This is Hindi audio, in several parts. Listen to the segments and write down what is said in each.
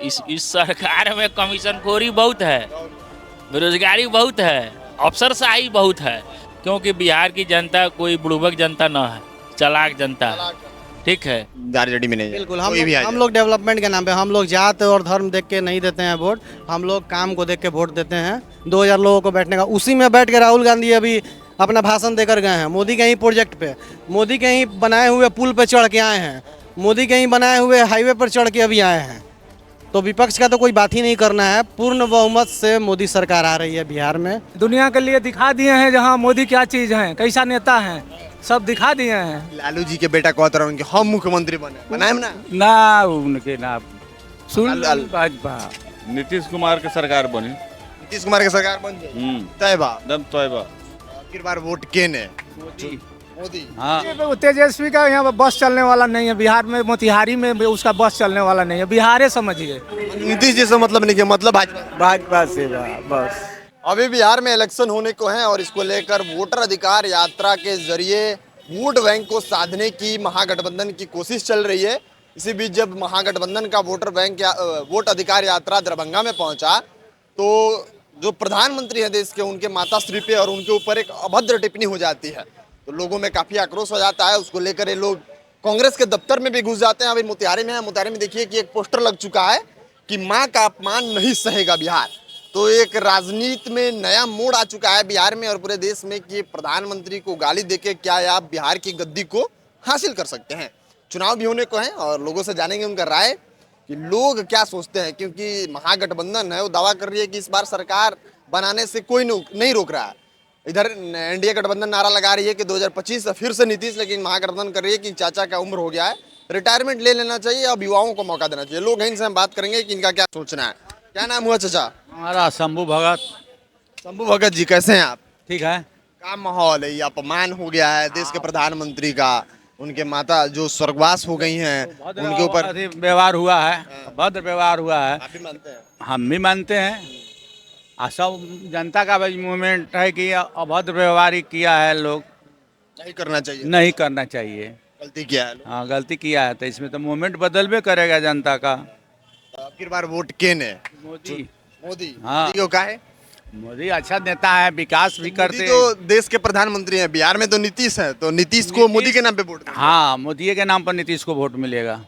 इस सरकार में कमीशनखोरी बहुत है, बेरोजगारी बहुत है, अफसरशाही बहुत है, क्योंकि बिहार की जनता कोई बुड़बक जनता न है, चालाक जनता है। ठीक है, झारझड़ी में नहीं बिल्कुल कोई भी आ हम जाए। लोग डेवलपमेंट के नाम पे हम लोग जात और धर्म देख के नहीं देते हैं वोट, हम लोग काम को देख के वोट देते हैं। 2000 लोगों को बैठने का, उसी में बैठ के राहुल गांधी अभी अपना भाषण देकर गए हैं। मोदी के ही प्रोजेक्ट पे, मोदी के ही बनाए हुए पुल पे चढ़ के आए हैं, मोदी के ही बनाए हुए हाईवे पर चढ़ के अभी आए हैं। तो विपक्ष का तो कोई बात ही नहीं करना है। पूर्ण बहुमत से मोदी सरकार आ रही है बिहार में। दुनिया के लिए दिखा दिए हैं जहाँ मोदी क्या चीज़ है, कैसा नेता है, सब दिखा दिए हैं। लालू जी के बेटा कहते रहे कि हम मुख्यमंत्री बनाए ना। ना उनके ना सुन लाल- भाजपा नीतीश कुमार के सरकार बनी। नीतीश कुमार के सरकार बन जाए तय बा। एकदम तोयबा। आखिर बार वोट केने मोदी। हाँ, वो तेजस्वी का यहाँ बस चलने वाला नहीं है बिहार में, मोतिहारी में भी उसका बस चलने वाला नहीं है, बिहारे समझिए। नीतीश जी से मतलब नहीं किया, मतलब भाजपा। भाजपा से बस। अभी बिहार में इलेक्शन होने को है और इसको लेकर वोटर अधिकार यात्रा के जरिए वोट बैंक को साधने की महागठबंधन की कोशिश चल रही है। इसी बीच जब महागठबंधन का वोट अधिकार यात्रा दरभंगा में पहुंचा तो जो प्रधानमंत्री है देश के, उनके माताश्री पे और उनके ऊपर एक अभद्र टिप्पणी हो जाती है, तो लोगों में काफी आक्रोश हो जाता है। उसको लेकर ये लोग कांग्रेस के दफ्तर में भी घुस जाते हैं। अभी मोतिहारी में है, मोतिहारी में देखिए कि एक पोस्टर लग चुका है कि माँ का अपमान नहीं सहेगा बिहार। तो एक राजनीति में नया मोड़ आ चुका है बिहार में और पूरे देश में कि प्रधानमंत्री को गाली देके क्या आप बिहार की गद्दी को हासिल कर सकते हैं। चुनाव भी होने को है और लोगों से जानेंगे उनका राय कि लोग क्या सोचते हैं, क्योंकि महागठबंधन है वो दावा कर रही है कि इस बार सरकार बनाने से कोई नहीं रोक रहा है। इधर एनडीए गठबंधन नारा लगा रही है कि 2025 से फिर से नीतीश, लेकिन महागठबंधन कर रही है कि चाचा का उम्र हो गया है, रिटायरमेंट ले लेना चाहिए, अब युवाओं को मौका देना चाहिए। लोग हैं, इनसे हम बात करेंगे कि इनका क्या सोचना है। क्या नाम हुआ चाचा? हमारा शंभू भगत। शंभू भगत जी, कैसे हैं आप? ठीक है। क्या माहौल है? ये अपमान हो गया है देश के प्रधानमंत्री का, उनके माता जो स्वर्गवास हो गई हैं उनके ऊपर अधिक व्यवहार हुआ है, भद्र व्यवहार हुआ है, आप भी मानते हैं? हम भी मानते हैं। सब जनता का भी मूवमेंट है कि अभद्र व्यवहार ही किया है, लोग नहीं करना चाहिए, नहीं करना चाहिए। गलती किया है। हाँ, गलती किया है तो इसमें तो मूवमेंट बदलबे करेगा जनता का। आखिर बार वोट केने मोदी। मोदी। हाँ। मोदी को का है? मोदी अच्छा नेता है, विकास भी करते मोदी तो देश के प्रधानमंत्री हैं, बिहार में तो नीतीश है, तो नीतीश को मोदी के नाम पे वोट दें। हाँ, मोदी के नाम पर नीतीश को वोट मिलेगा।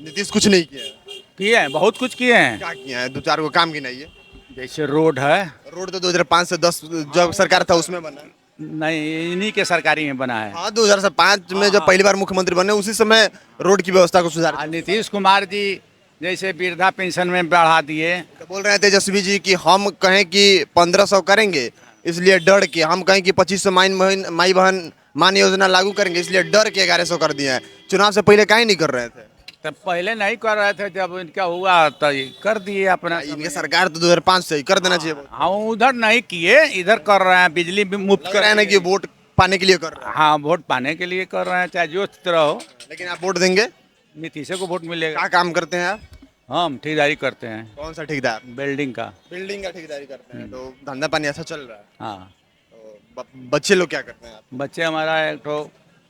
नीतीश कुछ नहीं किया है। किए हैं, बहुत कुछ किए हैं। क्या किया है? 2-4 को काम गिनाइए। जैसे रोड है, रोड तो 2005 से 10 जब सरकार था उसमें बना। नहीं, इन्हीं के सरकारी में बना है। हाँ, 2005 में जब पहली बार मुख्यमंत्री बने उसी समय रोड की व्यवस्था को सुधार। नीतीश कुमार जी जैसे वृद्धा पेंशन में बढ़ा दिए। तो बोल रहे हैं तेजस्वी जी कि हम कहें कि 1500 करेंगे, इसलिए डर के हम कहें कि 2500 माई बहन मान योजना लागू करेंगे, इसलिए डर के 1100 कर दिए हैं। चुनाव से पहले काहे नहीं कर रहे थे? तब पहले नहीं कर रहे थे, जब इनका हुआ तो ये कर दिए अपना। इनके सरकार तो 2005 से ही कर देना चाहिए। हाँ, उधर नहीं किए, इधर कर रहे हैं। बिजली भी मुफ्त कर रहे हैं ना कि वोट पाने के लिए कर रहे हैं। हाँ, वोट पाने के लिए कर रहे हैं, चाहे जो तरह हो। लेकिन आप वोट देंगे? नीतीश को वोट मिलेगा। क्या काम करते हैं आप? हम ठेकेदारी करते हैं, कौन सा ठेकेदार? बिल्डिंग का। बिल्डिंग का ठेकेदारी करते हैं। तो धंधा पानी अच्छा चल रहा है? हाँ, तो बच्चे लोग क्या करते हैं आप? बच्चे हमारा एक तो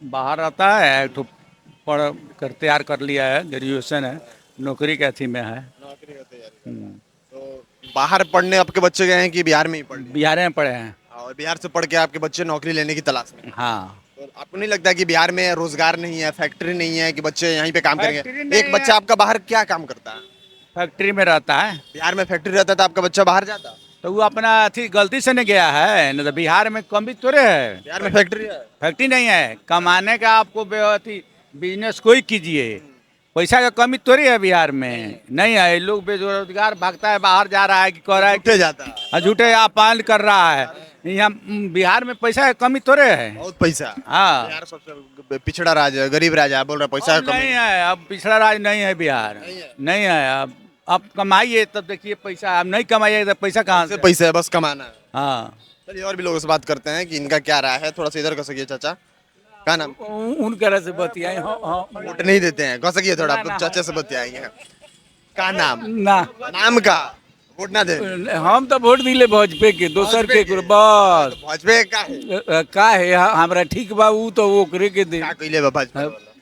बाहर रहता है, एक तो पढ़ कर तैयार कर लिया है, ग्रेजुएशन है, नौकरी के अथी में है। नौकरी का तैयारी। तो बाहर पढ़ने आपके बच्चे गए हैं कि बिहार में ही पढ़ लिए? बिहार में पढ़े हैं। और बिहार से पढ़ के आपके बच्चे नौकरी लेने की तलाश में? हाँ, तो आपको नहीं लगता कि बिहार में रोजगार नहीं है, फैक्ट्री नहीं है कि बच्चे यहीं पे काम फैक्ट्री करेंगे? नहीं एक बच्चा है। आपका बाहर क्या काम करता है? फैक्ट्री में रहता है। बिहार में फैक्ट्री रहता तो आपका बच्चा बाहर जाता? तो वो अपना अथी गलती से नहीं गया है, नहीं तो बिहार में कम भी थोड़े है। बिहार में फैक्ट्री है? फैक्ट्री नहीं है, कमाने का आपको अथी बिजनेस कोई कीजिए, पैसा का कमी थोड़ी है बिहार में, नहीं है। लोग बेरोजगार भागता है, बाहर जा रहा है कि कह रहा है उठे जाता है, कि झूठे अपमान कर रहा है। यहाँ बिहार में पैसा का कमी थोड़े है। बहुत पैसा। हाँ, बिहार सबसे पिछड़ा राज्य है, गरीब राज्य है, बोल रहे पैसा अब का नहीं कमी। है, अब पिछड़ा राज्य नहीं है बिहार, नहीं है। अब कमाइए तब देखिए पैसा, अब नहीं कमाइए तो पैसा कहाँ से? पैसा है, बस कमाना है। हाँ, चलिए और भी लोगों से बात करते हैं कि इनका क्या राय है। थोड़ा सा इधर कर सकिए चाचा। क्या नाम? उनके से बतियाए। वोट नहीं देते हैं, कह सकिए थोड़ा, तो चाचा से बतियाएंगे। क्या नाम? ना नाम का वोट ना दे? हम तो वोट दिले भाजपा के, दोसर के बस भाजपा का है? का है हमरा ठीक बा, ऊ तो ओकरे के दे। का कइले बा भाजपा वाला?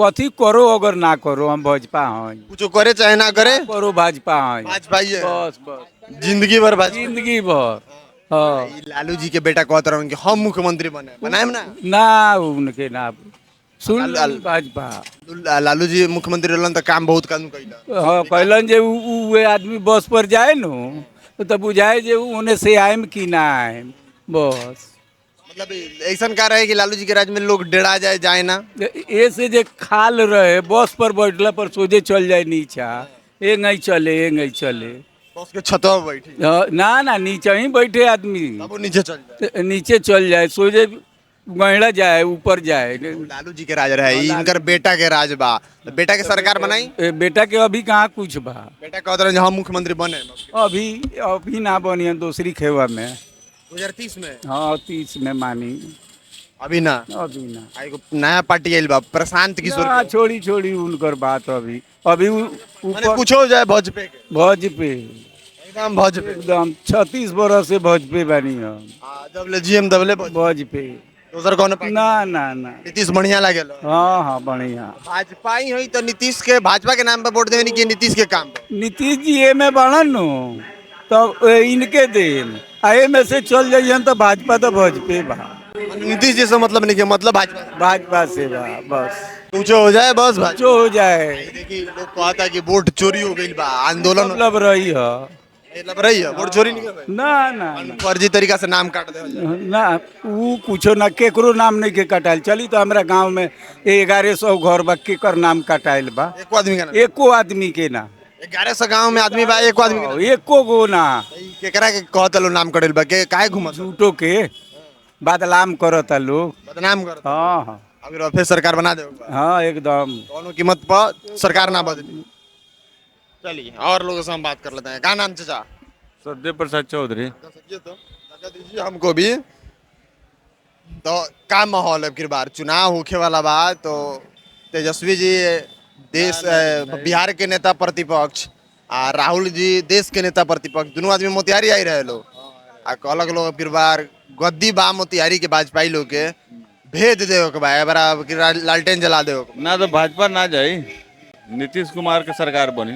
कथी करो अगर ना करो हम भाजपा हैं कुछ करे चाहे ना करे करो भाजपा हैं भाजपा ही है बस बस जिंदगी भर भाजपा जिंदगी भर हाँ ई लालू जी के बेटा कहते रहो कि हम मुख्यमंत्री बने बनाए ना ना उनके ना सुन भाजपा लालू जी मुख्यमंत्री रहलन तो काम बहुत काम कैला हाँ कहलन जे उ आदमी बस पर जाए न तो बुझाए जे उन्हें से आएम कि ना आएम बस मतलब ऐसा का रहे कि लालू जी के राज में लोग डेरा जाए ना ऐसे जे खाल रहे बस पर बैठला पर सोझे चल जाए नीचा ये नहीं चले बस के छतवा पर बैठी ना ना नीचे ही बैठे आदमी अब वो नीचे चल जाए नीचे चल जाए सोझे गहरा जाए ऊपर जाए लालू जी के राज रहे ई इनकर बेटा के राज बा तो बेटा के सरकार बनाई बेटा के अभी कहाँ कुछ बा बेटा कहते रहे हम मुख्यमंत्री बने अभी ना बनिए दूसरी खेवा में 2030 में हाँ 30 में मानी अभी ना एगो नया पार्टी आइल बा प्रशांत किशोर ना, छोड़ी उनकर बात अभी माने ऊपर कुछ हो जाए भाजपा के भजपे एकदम भाजपा एकदम 36 बरस से भजपे बानी हम जब ले जीएम दबले भजपे दोसर कौन ना नीतीश बढ़िया लागेल हाँ बढ़िया भाजपा ही हुई तो नीतीश के भाजपा के नाम पे वोट देवे कि नीतीश के काम पे नीतीश जी ए में बढ़न नु तो इनके देन ए में से चल जाइए तो भाजपा तो भजपे बा नीतीश जी से मतलब नहीं के मतलब भाजपा से बा बस कुछ हो जाए बस भाजपा जो हो जाए देखिए लोग कहता कि वोट चोरी हो गई बा आंदोलन मतलब रही है लग रही है वोट चोरी नहीं कर ना फर्जी तरीका से नाम काट दे ना वो कुछो ना केकरो नाम नहीं के कटाइल चली तो हमारा गांव में 1100 घर बा केकर नाम कटाइल बा एको आदमी का नाम एको आदमी के ना 1100 गांव में आदमी बा एको आदमी के नाम एको गो ना केकरा के कहता लो नाम करेल बा के काहे घुमत झूठो के बदलाम करता लोग बदनाम कर हाँ अगर फिर सरकार बना दे हाँ एकदम दोनों कीमत पर सरकार ना बदली चलिए और लोगों से हम बात कर लेते हैं क्या नाम चाचा सत्यदेव प्रसाद चौधरी दीजिए हमको भी तो का माहौल है फिर बार चुनाव होखे वाला बा तो तेजस्वी जी देश बिहार के नेता प्रतिपक्ष आ राहुल जी देश के नेता प्रतिपक्ष दोनों आदमी मोतिहारी आई रहे लोग आ कहलक लोग फिर बार गद्दी बा मोतिहारी के भाजपाई लोग के भेज दे के बा बड़ा लालटेन जला दे ना तो भाजपा ना जाई नीतीश कुमार के सरकार बनी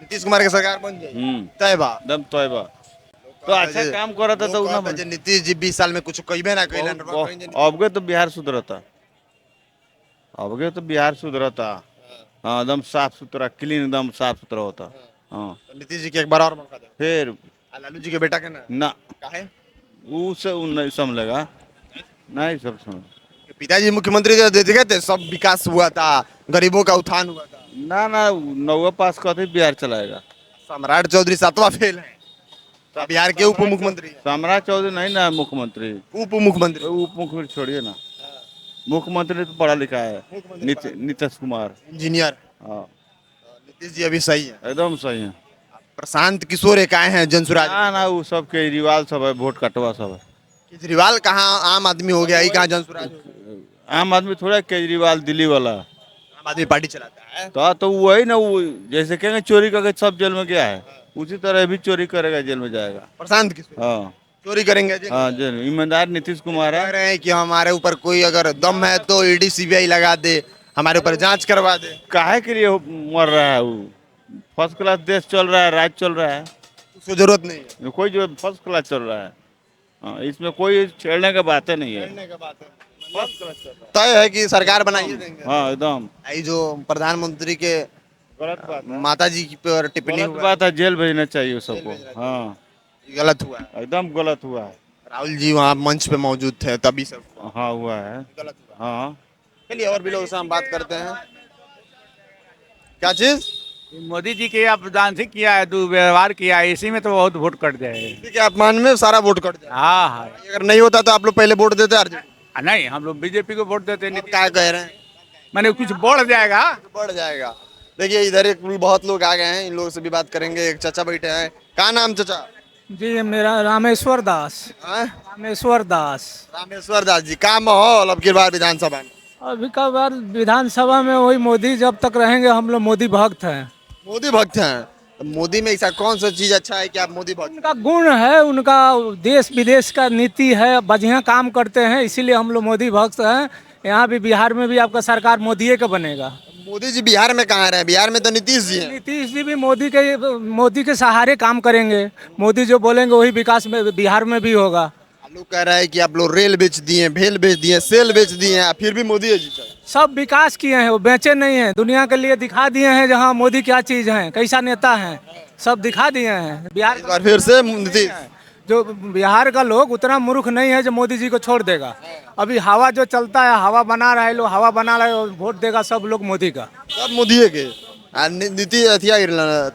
नीतीश कुमार के सरकार बन जाए तय बा दम तोयबा तो अच्छा काम करा था तो ना जे नीतीश जी 20 साल में कुछ कइबे ना कइलन अबगे तो बिहार सुधरता अबगे तो बिहार सुधरता हाँ एकदम साफ सुथरा क्लीन एकदम साफ सुथरा होता हाँ नीतीश जी के एक बार और मौका दे फिर लालू जी के बेटा के ना काहे वो से नहीं समझेगा नहीं सब समझ पिताजी मुख्यमंत्री देखे थे सब विकास हुआ था गरीबों का उत्थान हुआ था ना 9वां पास करते बिहार चलाएगा सम्राट चौधरी 7वां फेल है तो बिहार के उप मुख्यमंत्री सम्राट चौधरी नहीं ना मुख्यमंत्री उप मुख्यमंत्री छोड़िए ना मुख्यमंत्री तो पढ़ा लिखा है नीतीश कुमार इंजीनियर हाँ नीतीश जी अभी सही है एकदम सही है प्रशांत किशोर एक आए हैं जनसुराज ना वो सब केजरीवाल सब है वोट कटवा सब है केजरीवाल कहाँ आम आदमी हो गया ही कहाँ जनसुराज आम आदमी थोड़ा केजरीवाल दिल्ली वाला आम आदमी पार्टी चलाता है तो वही ना वो जैसे कहेंगे चोरी करके सब जेल में गया है उसी तरह भी चोरी करेगा जेल में जाएगा प्रशांत किशोर हाँ चोरी करेंगे हाँ जेल ईमानदार नीतीश कुमार कह है रहे हैं कि हमारे ऊपर कोई अगर दम है तो ईडी सीबीआई लगा दे हमारे ऊपर जांच करवा दे काहे के लिए मर रहा है वो फर्स्ट क्लास देश चल रहा है राज चल रहा है उसको जरूरत नहीं है कोई जो फर्स्ट क्लास चल रहा है हाँ इसमें कोई छेड़ने का बातें नहीं है तय है कि सरकार बनाइए देंगे हाँ एकदम आई जो प्रधानमंत्री के गलत बात माता जी की पर टिप्पणी गलत हुआ बात है जेल भेजना चाहिए सबको हाँ है, गलत हुआ है एकदम गलत हुआ है राहुल जी वहाँ मंच पे मौजूद थे तभी सब हाँ हुआ है गलत हुआ हाँ चलिए और भी लोगों से हम बात करते हैं क्या चीज मोदी जी के अपदान से किया है दुर्व्यवहार किया है इसी में तो बहुत वोट कट जाए ठीक है अपमान में सारा वोट कट जाए हाँ अगर नहीं होता तो आप लोग पहले वोट देते आरजेडी नहीं हम लोग बीजेपी को वोट देते नहीं क्या कह रहे हैं मैंने कुछ बढ़ जाएगा बढ़ जाएगा देखिए इधर एक बहुत लोग आ गए हैं इन लोगों से भी बात करेंगे एक चाचा बैठे हैं क्या नाम चाचा जी मेरा रामेश्वर दास हाँ? रामेश्वर दास रामेश्वर दास जी का माहौल अब की बार विधानसभा में अभी का बार विधानसभा में वही मोदी जब तक रहेंगे हम लोग मोदी भक्त हैं मोदी भक्त हैं तो मोदी में ऐसा कौन सा चीज अच्छा है कि आप मोदी भक्त उनका गुण है उनका देश विदेश का नीति है बढ़िया काम करते हैं इसीलिए हम लोग मोदी भक्त हैं यहाँ भी बिहार में भी आपका सरकार मोदी का बनेगा मोदी जी बिहार में कहाँ रहे? बिहार में तो नीतीश जी हैं। नीतीश जी भी मोदी के सहारे काम करेंगे। मोदी जो बोलेंगे वही विकास में बिहार में भी होगा। आप लोग कह रहे हैं कि आप लोग रेल बेच दिए, भेल बेच दिए, सेल बेच दिए हैं, फिर भी मोदी है जीता। सब विकास किए हैं, वो बेचे नहीं हैं। दुनिया के लिए दिखा दिए हैं जहाँ मोदी क्या चीज़ है, कैसा नेता है, सब दिखा दिए हैं। बिहार इस बार फिर से नीतीश। जो बिहार का लोग उतना मूर्ख नहीं है जो मोदी जी को छोड़ देगा। अभी हवा जो चलता है, हवा बना रहा है लोग, हवा बना रहे हैं, वोट देगा सब लोग मोदी का। सब मोदी है के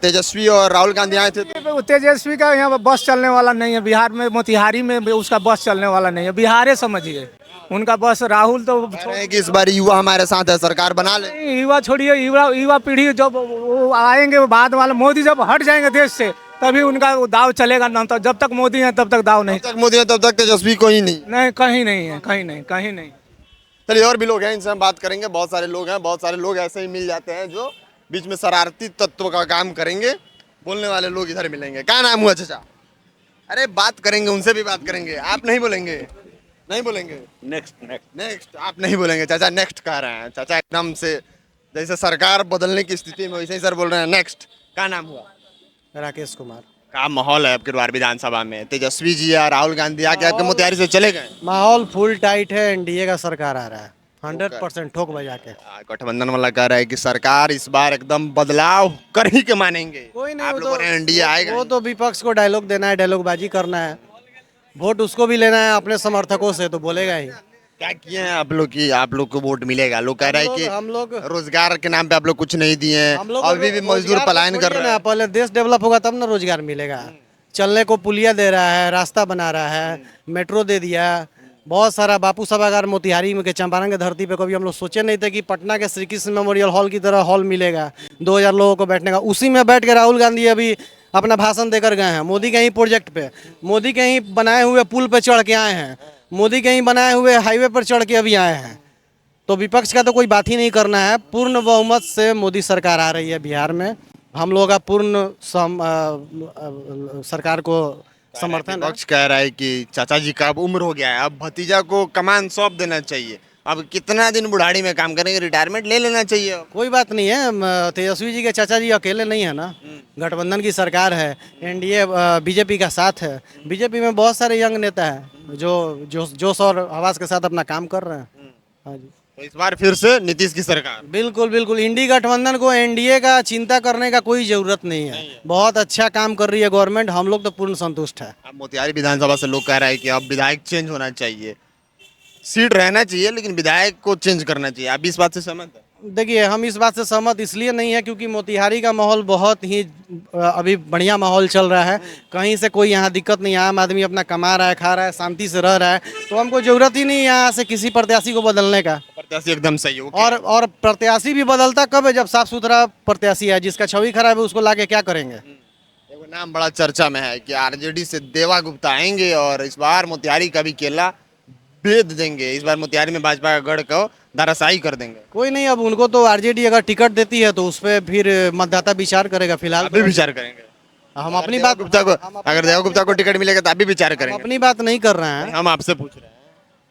तेजस्वी और राहुल गांधी आए थे तो तेजस्वी का यहाँ पे बस चलने वाला नहीं है। बिहार में मोतिहारी में भी उसका बस चलने वाला नहीं है। बिहार समझिए उनका बस। राहुल तो कह रहे हैं कि इस बार युवा हमारे साथ है, सरकार बना ले। युवा छोड़िए, युवा पीढ़ी जब वो आएंगे बाद वाला, मोदी जब हट जाएंगे देश से तभी उनका वो दाव चलेगा। ना तो जब तक मोदी है तब तक दाव नहीं। जब तक मोदी है तब तक तेजस्वी कोई नहीं। नहीं, कहीं नहीं है, कहीं नहीं, कहीं नहीं। चलिए और भी लोग हैं, इनसे हम बात करेंगे। बहुत सारे लोग हैं, बहुत सारे लोग ऐसे ही मिल जाते हैं जो बीच में शरारती तत्व का काम करेंगे। बोलने वाले लोग इधर मिलेंगे। क्या नाम हुआ चाचा? अरे बात करेंगे, उनसे भी बात करेंगे। आप नहीं बोलेंगे? नहीं बोलेंगे? नेक्स्ट आप नहीं बोलेंगे। चाचा नेक्स्ट कह रहे हैं। चाचा एकदम से जैसे सरकार बदलने की स्थिति में वैसे ही सर बोल रहे हैं नेक्स्ट। क्या नाम हुआ? राकेश कुमार। क्या माहौल है आपके बार विधानसभा में? तेजस्वी जी या राहुल गांधी आके आपके मोतिहारी से चले गए। माहौल फुल टाइट है, एनडीए का सरकार आ रहा है 100% ठोक बजा के। गठबंधन वाला कह रहा है कि सरकार इस बार एकदम बदलाव कर ही के मानेंगे। कोई नहीं, आप वो लोगों तो- ने एनडीए आएगा। वो तो विपक्ष को डायलॉग देना है, डायलॉगबाजी करना है। वोट उसको भी लेना है अपने समर्थकों से, तो बोलेगा ही। क्या किए हैं आप लोग की? आप लोग को वोट मिलेगा? लोग कह रहे हैं कि हम लोग रोजगार के नाम पे आप लोग कुछ नहीं दिए हैं। हम लोग अभी भी मजदूर पलायन कर रहे हैं। पहले देश डेवलप होगा तब ना रोजगार मिलेगा। चलने को पुलिया दे रहा है, रास्ता बना रहा है, मेट्रो दे दिया, बहुत सारा बापू सभागार मोतिहारी में के चंपारण के धरती पे कभी हम लोग सोचे नहीं थे कि पटना के श्री कृष्ण मेमोरियल हॉल की तरह हॉल मिलेगा 2000 लोगों को बैठने का। उसी में बैठ के राहुल गांधी अभी अपना भाषण देकर गए हैं। मोदी के ही प्रोजेक्ट पे, मोदी के ही बनाए हुए पुल पे चढ़ के आए हैं, मोदी के ही बनाए हुए हाईवे पर चढ़ के अभी आए हैं। तो विपक्ष का तो कोई बात ही नहीं करना है। पूर्ण बहुमत से मोदी सरकार आ रही है बिहार में। हम लोग का पूर्ण सरकार को समर्थन है। विपक्ष कह रहा है कि चाचा जी का अब उम्र हो गया है, अब भतीजा को कमान सौंप देना चाहिए। अब कितना दिन बुढ़ाड़ी में काम करेंगे, रिटायरमेंट ले लेना चाहिए। कोई बात नहीं है। तेजस्वी जी के चाचा जी अकेले नहीं है ना, गठबंधन की सरकार है, एनडीए बीजेपी का साथ है। बीजेपी में बहुत सारे यंग नेता हैं जो जोश और आवाज के साथ अपना काम कर रहे हैं। हाँ जी, तो इस बार फिर से नीतीश की सरकार। बिल्कुल बिल्कुल। इंडी गठबंधन को एनडीए का चिंता करने का कोई जरूरत नहीं है। बहुत अच्छा काम कर रही है गवर्नमेंट, हम लोग तो पूर्ण संतुष्ट है। अब मोतिहारी विधानसभा से लोग कह रहे हैं कि अब विधायक चेंज होना चाहिए, सीट रहना चाहिए लेकिन विधायक को चेंज करना चाहिए। आप इस बात से सहमत हैं? देखिए, हम इस बात से सहमत इसलिए नहीं है क्योंकि मोतिहारी का माहौल बहुत ही अभी बढ़िया माहौल चल रहा है। कहीं से कोई यहाँ दिक्कत नहीं है। आम आदमी अपना कमा रहा है, खा रहा है, शांति से रह रहा है। तो हमको जरूरत ही नहीं है यहाँ से किसी प्रत्याशी को बदलने का। प्रत्याशी एकदम सही हो। और प्रत्याशी भी बदलता कब है? जब साफ सुथरा प्रत्याशी है। जिसका छवि खराब है उसको लाके क्या करेंगे? एगो नाम बड़ा चर्चा में है कि आरजेडी से देवा गुप्ता आएंगे और इस बार मोतिहारी का भी केला भेद देंगे। इस बार मोतिहारी में भाजपा का गढ़ को धराशायी कर देंगे। कोई नहीं, अब उनको तो आरजेडी अगर टिकट देती है तो उस पर फिर मतदाता विचार करेगा। फिलहाल अभी विचार करेंगे। हम अपनी बात गुप्ता को, अगर देवा गुप्ता को टिकट मिलेगा तो अभी विचार करेंगे। अपनी बात नहीं कर रहे हैं, हम आपसे पूछ रहे हैं।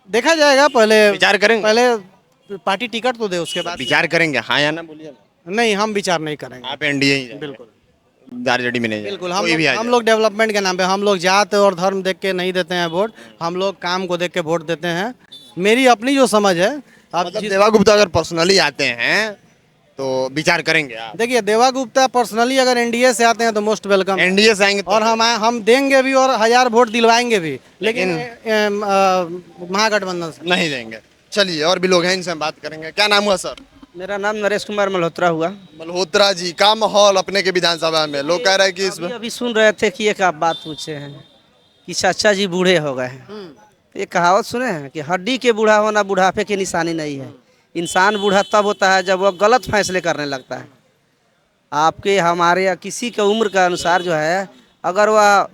देखा जाएगा। पहले विचार करेंगे। पहले पार्टी टिकट तो दे, उसके बाद विचार करेंगे। हाँ या ना बोलिए। नहीं, हम विचार नहीं करेंगे। आप एनडीए ही जाएंगे। बिल्कुल आरजेडी में नहीं जाएंगे। बिल्कुल। कोई भी आ हम जाए। लोग डेवलपमेंट के नाम पे, हम लोग जात और धर्म देख के नहीं देते हैं वोट। हम लोग काम को देख के वोट देते हैं। मेरी अपनी जो समझ है, आप मतलब देवा गुप्ता अगर पर्सनली आते हैं तो विचार करेंगे आप? देखिए, देवा गुप्ता पर्सनली अगर एनडीए से आते हैं तो मोस्ट वेलकम। एनडीए से आएंगे तो और हम देंगे भी और 1000 वोट दिलवाएंगे भी, लेकिन महागठबंधन से नहीं देंगे। चलिए और भी लोग हैं, इनसे हम बात करेंगे। क्या नाम हुआ सर? मेरा नाम नरेश कुमार मल्होत्रा हुआ। मल्होत्रा जी, का माहौल अपने के विधानसभा में? लोग कह रहे हैं कि इसमें अभी सुन रहे थे कि एक आप बात पूछे हैं कि चाचा जी बूढ़े हो गए हैं। ये कहावत सुने हैं कि हड्डी के बूढ़ा होना बुढ़ापे की निशानी नहीं है। इंसान बूढ़ा तब होता है जब वह गलत फैसले करने लगता है। आपके, हमारे या किसी के उम्र के अनुसार जो है, अगर वह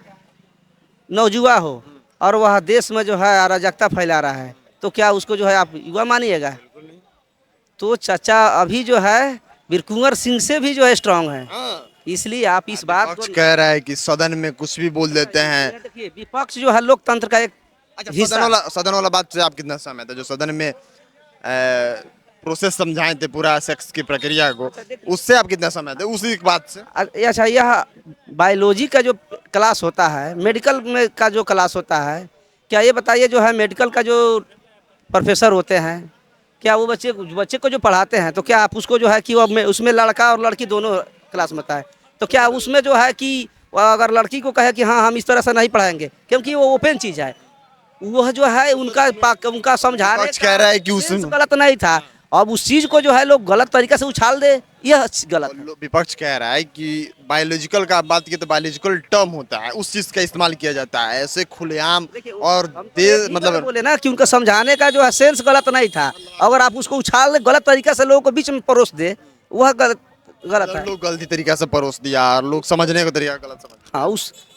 नौजुआ हो और वह देश में जो है अराजकता फैला रहा है तो क्या उसको जो है आप युवा मानिएगा? तो चाचा अभी जो है वीरकुंवर सिंह से भी जो है स्ट्रांग है। इसलिए आप इस बात विपक्ष कह रहा है कि सदन में कुछ भी बोल देते हैं। देखिए, विपक्ष जो है लोकतंत्र का एक अच्छा, सदन वाला बात से आप कितना सहमत है? जो सदन में प्रोसेस समझाए थे पूरा सेक्स की प्रक्रिया को, उससे आप कितना समय थे उसी बात से? अच्छा, यह बायोलॉजी का जो क्लास होता है, मेडिकल में का जो क्लास होता है, क्या ये बताइए जो है मेडिकल का जो प्रोफेसर होते हैं, क्या वो बच्चे को जो पढ़ाते हैं, तो क्या आप उसको जो है कि वो उसमें लड़का और लड़की दोनों क्लास में होता है, तो क्या उसमें जो है कि अगर लड़की को कहे कि हाँ हम इस तरह से नहीं पढ़ाएंगे, क्योंकि वो ओपन चीज़ है, वह जो है उनका समझाने विपक्ष कह रहा है कि उसमें सेंस गलत नहीं था, अब उस चीज़ को जो है लोग गलत तरीके से उछाल दे, यह गलत है। विपक्ष कह रहा है कि बायोलॉजिकल का आप बात की तो बायोलॉजिकल टर्म होता है, उस चीज का इस्तेमाल किया जाता है ऐसे खुलेआम और तेज, मतलब बोले ना कि उनका समझाने का जो है सेंस गलत नहीं था, अगर आप उसको उछाल गलत तरीके से लोगों को बीच में परोस दे, वह गलत है। लोग गलती तरीका से परोस दिया और लोग समझने का तरीका गलत समझ। हाँ,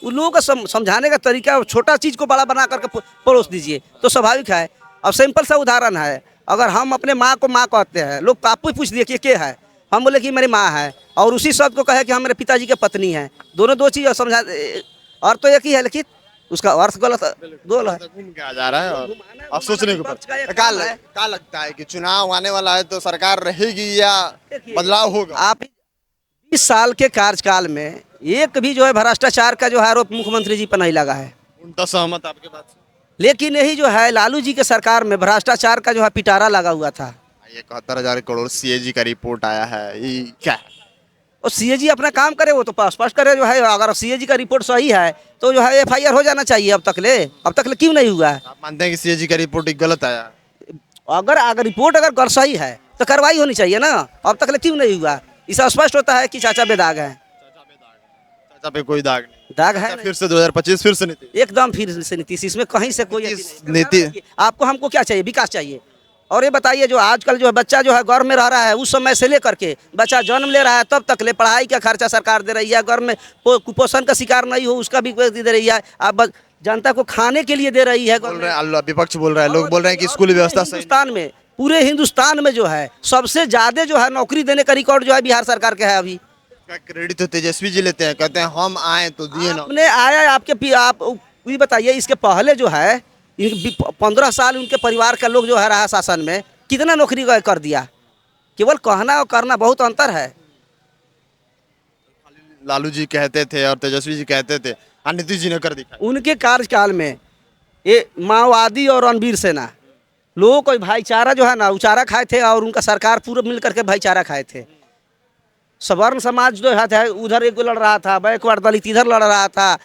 उन लोगों का समझाने का तरीका, छोटा चीज को बड़ा बना करके परोस दीजिए तो स्वाभाविक है। अब सिंपल सा उदाहरण है, अगर हम अपने माँ को माँ कहते हैं, लोग पापू पूछ दिए कि क्या है, हम बोले कि मेरी माँ है, और उसी शब्द को कहे कि हम मेरे पिताजी के पत्नी है, दोनों दो चीज़ समझा, और तो एक ही है, लेकिन उसका अर्थ गलत दो है। घूम के आ जा रहा है और अब सोचने को क्या लगता है कि चुनाव आने वाला है तो सरकार रहेगी या बदलाव होगा? आप 20 साल के कार्यकाल में एक भी जो है भ्रष्टाचार का जो है आरोप मुख्यमंत्री जी पर नहीं लगा है। उनका सहमत आपके बात से? लेकिन यही जो है लालू जी के सरकार में भ्रष्टाचार का जो है पिटारा लगा हुआ था। ये 71,000 करोड़ सीएजी का रिपोर्ट आया है, ये क्या है? और सीएजी अपना काम करे, वो तो स्पष्ट करे जो है, अगर सीएजी का रिपोर्ट सही है तो जो है एफआईआर हो जाना चाहिए। अब तक ले क्यों नहीं हुआ है? आप मानते हैं कि सीएजी का रिपोर्ट गलत आया? अगर रिपोर्ट अगर सही है तो कार्रवाई होनी चाहिए ना। अब तक ले क्यों नहीं हुआ? इससे स्पष्ट होता है कि चाचा बेदाग है। चाचा पे कोई दाग नहीं? दाग है। फिर से 2025 फिर से नीतीश? एकदम फिर से नीतीश, इसमें कहीं से कोई नीतीश। आपको हमको क्या चाहिए? विकास चाहिए। और ये बताइए जो आजकल जो है बच्चा जो है घर में रह रहा है, उस समय से लेकर के बच्चा जन्म ले रहा है तब तक ले पढ़ाई का खर्चा सरकार दे रही है, घर में कुपोषण का शिकार नहीं हो उसका भी दे रही है, अब जनता को खाने के लिए दे रही है। बोल रहे हैं, विपक्ष बोल रहा है, लोग बोल रहे हैं कि स्कूल व्यवस्था हिंदुस्तान में, पूरे हिंदुस्तान में जो है सबसे ज्यादा जो है नौकरी देने का रिकॉर्ड जो है बिहार सरकार का है। अभी क्रेडिट तो तेजस्वी जी लेते हैं, कहते हैं हम आए तो दिए ना। आपने आया आपके आप ये बताइए, इसके पहले जो है 15 साल उनके परिवार का लोग जो है रहा शासन में, कितना नौकरी कर दिया? केवल कहना और करना बहुत अंतर है। लालू जी कहते थे और तेजस्वी जी कहते थे, नीतीश जी ने कर दिखा। उनके कार्यकाल में ये माओवादी और रणवीर सेना लोगों को भाईचारा जो है ना उचारा खाए थे, और उनका सरकार पूरा मिल करके भाईचारा खाए थे। सवर्ण समाज जो है उधर एक लड़ रहा था, बैकवर्ड दलित इधर लड़ रहा था,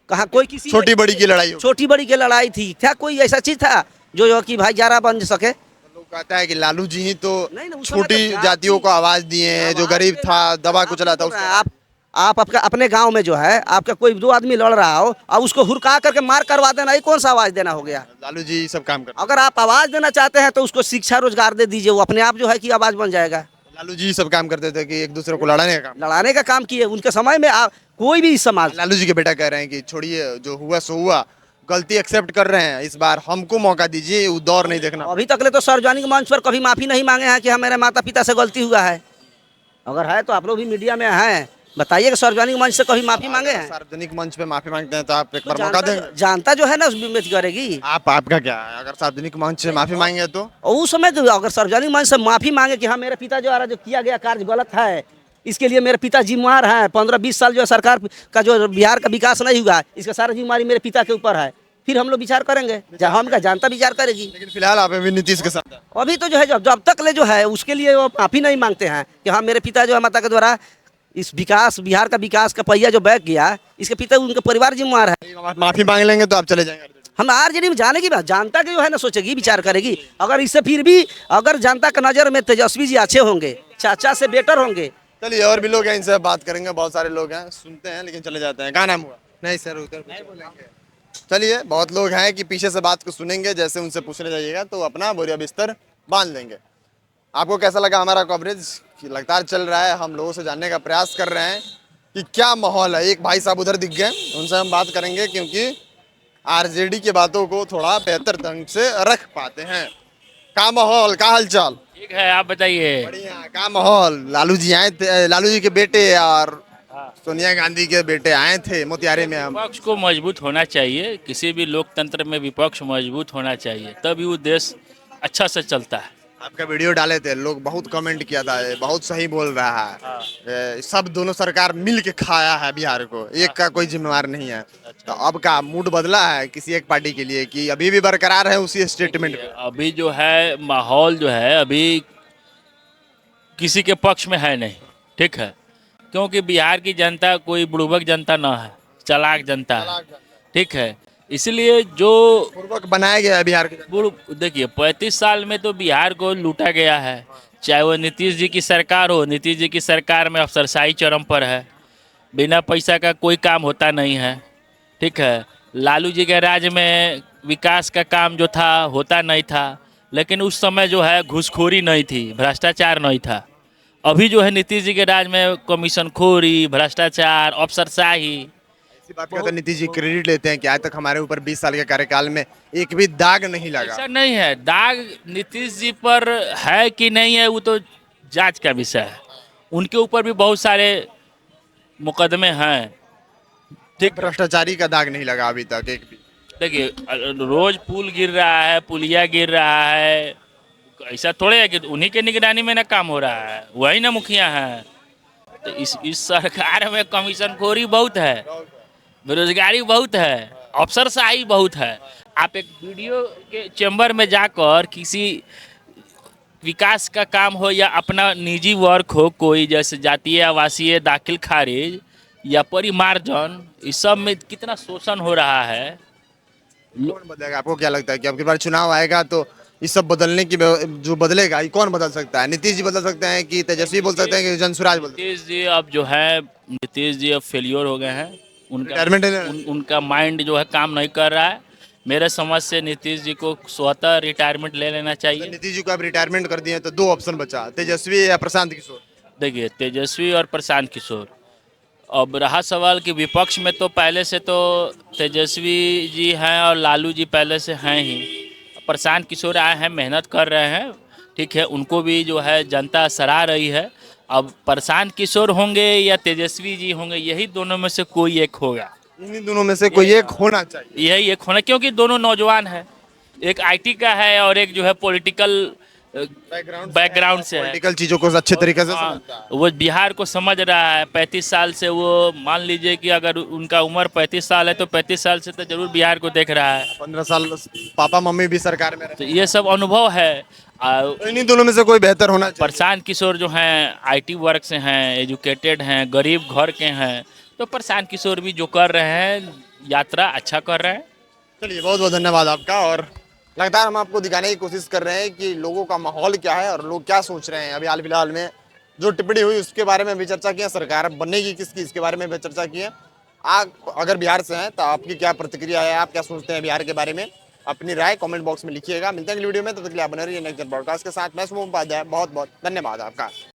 कहाँ कोई किसी छोटी बड़ी की लड़ाई हो। छोटी बड़ी की लड़ाई थी, क्या कोई ऐसा चीज था जो कि भाईचारा बन सके? लोग कहता है कि लालू जी ही तो नहीं, उस समय छोटी तो जातियों को आवाज दिए हैं, जो गरीब था दबा को चला था। आप अपने गांव में जो है आपका कोई दो आदमी लड़ रहा हो और उसको हुरका करके मार करवा देना, ये कौन सा आवाज देना हो गया? लालू जी सब काम कर। अगर आप आवाज देना चाहते हैं तो उसको शिक्षा रोजगार दे दीजिए, वो अपने आप जो है कि आवाज बन जाएगा। लालू जी सब काम करते थे कि एक दूसरे को लड़ाने का काम किए उनके समय में। कोई भी समाज, लालू जी के बेटा कह रहे हैं कि छोड़िए, जो हुआ सो हुआ, गलती एक्सेप्ट कर रहे हैं, इस बार हमको मौका दीजिए, वो दौर नहीं देखना। अभी तक ले तो सार्वजनिक मंच पर कभी माफी नहीं मांगे हैं कि हाँ मेरे माता पिता से गलती हुआ है। अगर है तो आप लोग भी मीडिया में हैं, बताइए कि सार्वजनिक मंच से कभी माफी मांगे हैं? सार्वजनिक मंच पे माफी मांगते हैं तो आप एक बार मौका देंगे? जानता जो है ना उसमें करेगी। आपका क्या है, अगर सार्वजनिक मंच से माफी मांगे तो? उस समय अगर सार्वजनिक मंच से माफी मांगे कि हाँ मेरे पिता जो किया गया कार्य गलत है, इसके लिए मेरे पिता जिम्मेवार हैं, 15-20 साल जो है सरकार का जो बिहार का विकास नहीं हुआ, इसका सारा जिम्मेवारी मेरे पिता के ऊपर है, फिर हम लोग विचार करेंगे, हम का जनता विचार करेगी। लेकिन फिलहाल आप अभी नीतीश के साथ हैं। अभी तो जो है जब तक ले जो है उसके लिए वो माफी नहीं मांगते हैं कि हाँ मेरे पिता जो है माता के द्वारा इस विकास, बिहार का विकास का पहिया जो बैठ गया, इसके पिता उनके परिवार जिम्मेवार है। माफी मांग लेंगे तो आप चले जाएंगे? हम आरजेडी में जाने की बात, जनता के जो है ना सोचेगी, विचार करेगी। अगर इससे फिर भी अगर जनता का नजर में तेजस्वी जी अच्छे होंगे, चाचा से बेटर होंगे। चलिए और भी लोग हैं, इनसे बात करेंगे, बहुत सारे लोग हैं, सुनते हैं लेकिन चले जाते हैं। कहाँ नाम हुआ? नहीं सर, उधर नहीं बोलेंगे। चलिए, बहुत लोग हैं कि पीछे से बात को सुनेंगे, जैसे उनसे पूछने जाइएगा तो अपना बोरिया बिस्तर बांध लेंगे। आपको कैसा लगा हमारा कवरेज? लगातार चल रहा है, हम लोगों से जानने का प्रयास कर रहे हैं कि क्या माहौल है। एक भाई साहब उधर दिख गए, उनसे हम बात करेंगे, क्योंकि आरजेडी की बातों को थोड़ा बेहतर ढंग से रख पाते हैं। क्या माहौल, क्या हालचाल? ठीक है, आप बताइए। बढ़िया। क्या माहौल? लालू जी आए थे, लालू जी के बेटे और सोनिया गांधी के बेटे आए थे मोतिहारी में। हम विपक्ष को मजबूत होना चाहिए, किसी भी लोकतंत्र में विपक्ष मजबूत होना चाहिए, तभी वो देश अच्छा से चलता है। आपका वीडियो डाले थे, लोग बहुत कमेंट किया था, ये बहुत सही बोल रहा है, सब दोनों सरकार मिल के खाया है बिहार को, एक का कोई जिम्मेवार नहीं है। तो अब का मूड बदला है किसी एक पार्टी के लिए कि अभी भी बरकरार है उसी स्टेटमेंट पे? अभी जो है माहौल जो है अभी किसी के पक्ष में है नहीं, ठीक है, क्योंकि बिहार की जनता कोई बुड़बक जनता ना है, चालाक जनता है, ठीक है, इसलिए जो पूर्वक बनाया गया है बिहार के। देखिए 35 साल में तो बिहार को लूटा गया है, चाहे वो नीतीश जी की सरकार हो, नीतीश जी की सरकार में अफसरशाही चरम पर है, बिना पैसा का कोई काम होता नहीं है, ठीक है, लालू जी के राज में विकास का काम जो था होता नहीं था, लेकिन उस समय जो है घूसखोरी नहीं थी, भ्रष्टाचार नहीं था। अभी जो है नीतीश जी के राज में कमीशन खोरी, भ्रष्टाचार, अफसरशाही। इसी बात का तो नीतीश जी क्रेडिट लेते हैं कि आज तक हमारे ऊपर 20 साल के कार्यकाल में एक भी दाग नहीं लगा। ऐसा नहीं है, दाग नीतीश जी पर है कि नहीं है वो तो जांच का विषय है, उनके ऊपर भी बहुत सारे मुकदमे हैं, ठीक। भ्रष्टाचारी का दाग नहीं लगा अभी तक एक भी। देखिए रोज पुल गिर रहा है, पुलिया गिर रहा है, ऐसा थोड़े है कि उन्हीं के निगरानी में ना काम हो रहा है, वही ना मुखिया हैं। तो इस सरकार में कमीशन खोरी बहुत है, बेरोजगारी बहुत है, अफसरशाही बहुत है। आप एक वीडियो के चैम्बर में जाकर किसी विकास का काम हो या अपना निजी वर्क हो, कोई जैसे जातीय आवासीय दाखिल खारिज या परिमार्जन, इस सब में कितना शोषण हो रहा है। कौन बदलेगा? आपको क्या लगता है कि अब की बार चुनाव आएगा तो इस सब बदलने की जो बदलेगा ये कौन बदल सकता है? नीतीश जी बदल सकते हैं कि तेजस्वी बोल सकते हैं कि जनसुराज बोल सकते नीतीश जी अब जो है, नीतीश जी अब फेलियर हो गए हैं, रिटायरमेंट उनका माइंड जो है काम नहीं कर रहा है। मेरे समझ से नीतीश जी को स्वतः रिटायरमेंट ले लेना चाहिए। नीतीश जी को आप रिटायरमेंट कर दिए तो दो ऑप्शन बचा, तेजस्वी या प्रशांत किशोर। देखिए तेजस्वी और प्रशांत किशोर। अब रहा सवाल कि विपक्ष में तो पहले से तो तेजस्वी जी हैं और लालू जी पहले से हैं ही, प्रशांत किशोर आए हैं, मेहनत कर रहे हैं, ठीक है, उनको भी जो है जनता सराह रही है। अब प्रशांत किशोर होंगे या तेजस्वी जी होंगे, यही दोनों में से कोई एक होगा, इन्हीं दोनों में से कोई एक होना चाहिए। यही एक होना, क्योंकि दोनों नौजवान हैं, एक आईटी का है और एक जो है पॉलिटिकल बैकग्राउंड से है, पॉलिटिकल चीजों को अच्छे तरीके से हाँ, समझता है। वो बिहार को समझ रहा है। 35 साल से वो, मान लीजिए कि अगर उनका उम्र 35 साल है तो 35 साल से तो जरूर बिहार को देख रहा है, 15 साल पापा मम्मी भी सरकार में रहे, तो ये सब अनुभव है। तो इन्हीं दोनों में से कोई बेहतर होना चाहिए। प्रशांत किशोर जो हैं आईटी वर्क से हैं, एजुकेटेड हैं, गरीब घर के हैं, तो प्रशांत किशोर भी जो कर रहे हैं यात्रा अच्छा कर रहे हैं। चलिए बहुत बहुत धन्यवाद आपका। और लगातार हम आपको दिखाने की कोशिश कर रहे हैं कि लोगों का माहौल क्या है और लोग क्या सोच रहे हैं। अभी हाल फिलहाल में जो टिप्पणी हुई उसके बारे में भी चर्चा की है, सरकार बनेगी किसकी इसके बारे में भी चर्चा की है। आप अगर बिहार से हैं तो आपकी क्या प्रतिक्रिया है, आप क्या सोचते हैं बिहार के बारे में, अपनी राय कमेंट बॉक्स में लिखिएगा। मिलते हैं अगली वीडियो में, तब तक के लिए आप बने रहिए नेक्स्ट ब्रॉडकास्ट के साथ। मैं सुमन उपाध्याय, बहुत बहुत धन्यवाद आपका।